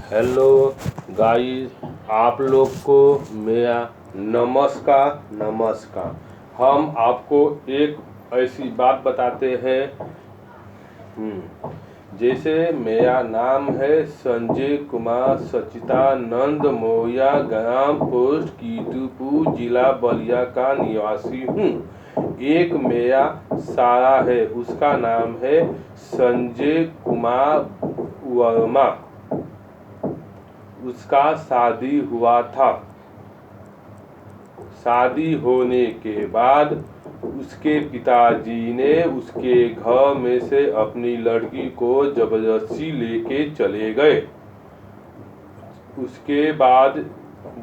Hello guys, आप लोग को मेरा नमस्कार। हम आपको एक ऐसी बात बताते हैं। जैसे मेरा नाम है संजय कुमार सच्चिदानंद मौर्य, ग्राम पोस्ट कीर्तिपुर, जिला बलिया का निवासी हूँ। एक मेरा साला है, उसका नाम है संजय कुमार वर्मा। उसका शादी हुआ था। शादी होने के बाद उसके पिताजी ने उसके घर में से अपनी लड़की को जबरदस्ती लेके चले गए। उसके बाद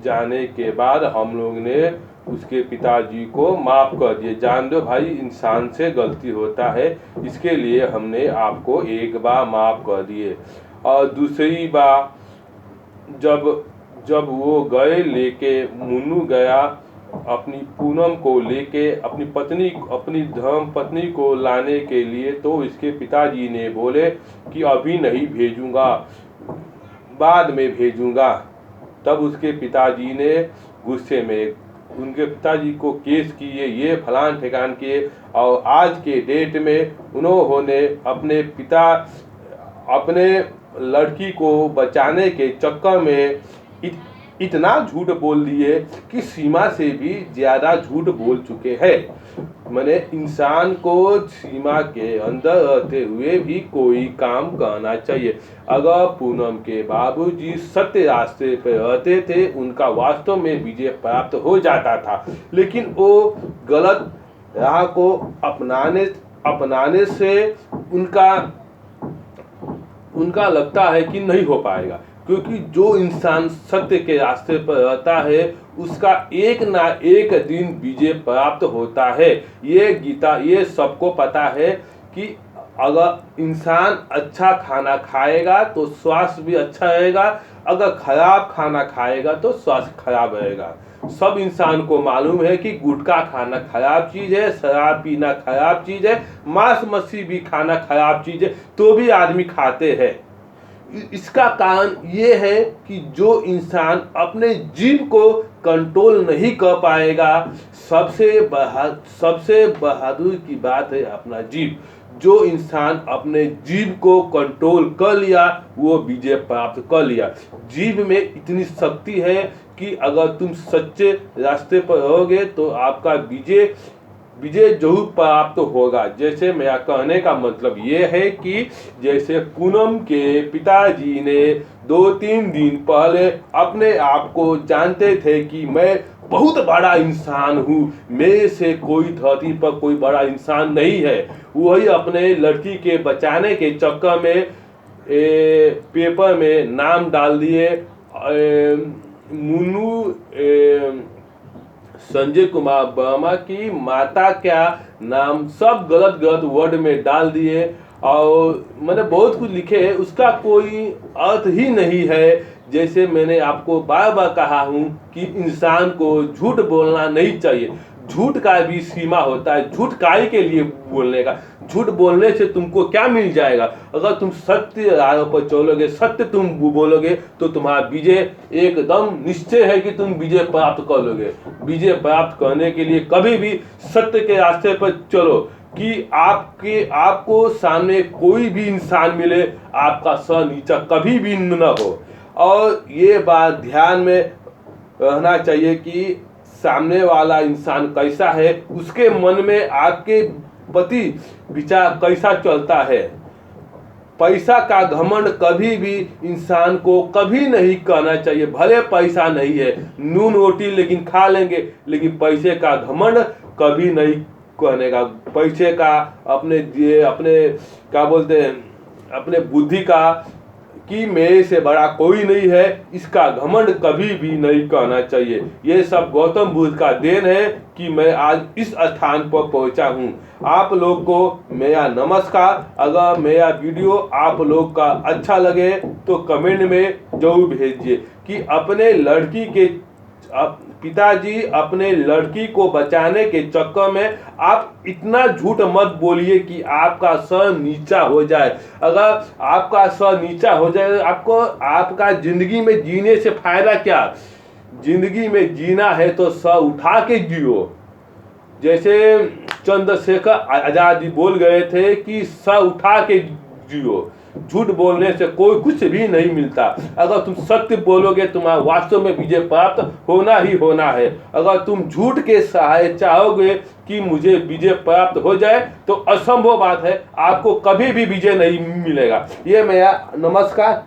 जाने के बाद हम लोग ने उसके पिताजी को माफ़ कर दिए। जान दो भाई, इंसान से गलती होता है, इसके लिए हमने आपको एक बार माफ़ कर दिए। और दूसरी बार जब वो गए लेके, मुन्नू गया अपनी पूनम को लेके अपनी धर्म पत्नी को लाने के लिए, तो इसके पिताजी ने बोले कि अभी नहीं भेजूंगा, बाद में भेजूंगा। तब उसके पिताजी ने गुस्से में उनके पिताजी को केस किए, ये फलान ठिकान किए। और आज के डेट में उन्होंने अपने लड़की को बचाने के चक्कर में इतना झूठ बोल दिए कि सीमा से भी ज़्यादा झूठ बोल चुके हैं। मैंने इंसान को सीमा के अंदर रहते हुए भी कोई काम करना चाहिए। अगर पूनम के बाबूजी सत्य रास्ते पर रहते थे, उनका वास्तव में विजय प्राप्त हो जाता था, लेकिन वो गलत राह को अपनाने से उनका लगता है कि नहीं हो पाएगा। क्योंकि जो इंसान सत्य के रास्ते पर रहता है, उसका एक ना एक दिन विजय प्राप्त होता है। ये सबको पता है कि अगर इंसान अच्छा खाना खाएगा तो स्वास्थ्य भी अच्छा रहेगा, अगर खराब खाना खाएगा तो स्वास्थ्य खराब रहेगा। सब इंसान को मालूम है कि गुटखा खाना खराब चीज़ है, शराब पीना खराब चीज़ है, मांस मछली भी खाना खराब चीज़ है, तो भी आदमी खाते हैं। इसका कारण ये है कि जो इंसान अपने जीव को कंट्रोल नहीं कर पाएगा, सबसे बहादुर की बात है अपना जीव। जो इंसान अपने जीव को कंट्रोल कर लिया, वो विजय प्राप्त कर लिया। जीव में इतनी शक्ति है कि अगर तुम सच्चे रास्ते पर रहोगे तो आपका विजय जरूर प्राप्त होगा। जैसे मेरा कहने का मतलब ये है कि जैसे पूनम के पिताजी ने 2-3 दिन पहले अपने आप को जानते थे कि मैं बहुत बड़ा इंसान हूँ, मेरे से कोई धरती पर कोई बड़ा इंसान नहीं है, वही अपने लड़की के बचाने के चक्कर में पेपर में नाम डाल दिए। मुन्नू संजय कुमार वर्मा की माता क्या नाम, सब गलत वर्ड में डाल दिए। और मैंने बहुत कुछ लिखे है, उसका कोई अर्थ ही नहीं है। जैसे मैंने आपको बार बार कहा हूँ कि इंसान को झूठ बोलना नहीं चाहिए। झूठ का भी सीमा होता है। झूठ काहे के लिए बोलने का? झूठ बोलने से तुमको क्या मिल जाएगा? अगर तुम सत्य राह पर चलोगे, सत्य तुम बोलोगे, तो तुम्हारा विजय एकदम निश्चय है कि तुम विजय प्राप्त कर लोगे। विजय प्राप्त करने के लिए कभी भी सत्य के रास्ते पर चलो कि आपको सामने कोई भी इंसान मिले, आपका सर नीचा कभी भी न हो। और ये बात ध्यान में रहना चाहिए कि सामने वाला इंसान कैसा है, उसके मन में आपके प्रति विचार कैसा चलता है। पैसा का घमंड कभी भी इंसान को कभी नहीं करना चाहिए। भले पैसा नहीं है, नून रोटी लेकिन खा लेंगे, लेकिन पैसे का घमंड कभी नहीं करने का। पैसे का अपने क्या बोलते हैं, अपने बुद्धि का कि मेरे से बड़ा कोई नहीं है, इसका घमंड कभी भी नहीं करना चाहिए। ये सब गौतम बुद्ध का देन है कि मैं आज इस स्थान पर पहुंचा हूं। आप लोग को मेरा नमस्कार। अगर मेरा वीडियो आप लोग का अच्छा लगे तो कमेंट में जरूर भेजिए कि अपने लड़की के पिताजी अपने लड़की को बचाने के चक्कर में आप इतना झूठ मत बोलिए कि आपका सर नीचा हो जाए। अगर आपका सर नीचा हो जाए आपको आपका जिंदगी में जीने से फायदा क्या? जिंदगी में जीना है तो सर उठा के जियो। जैसे चंद्रशेखर आजाद जी बोल गए थे कि सर उठा के जियो। झूठ बोलने से कोई कुछ भी नहीं मिलता। अगर तुम सत्य बोलोगे तुम्हारा वास्तव में विजय प्राप्त होना ही होना है। अगर तुम झूठ के सहारे चाहोगे कि मुझे विजय प्राप्त हो जाए तो असंभव बात है, आपको कभी भी विजय नहीं मिलेगा। ये मेरा नमस्कार।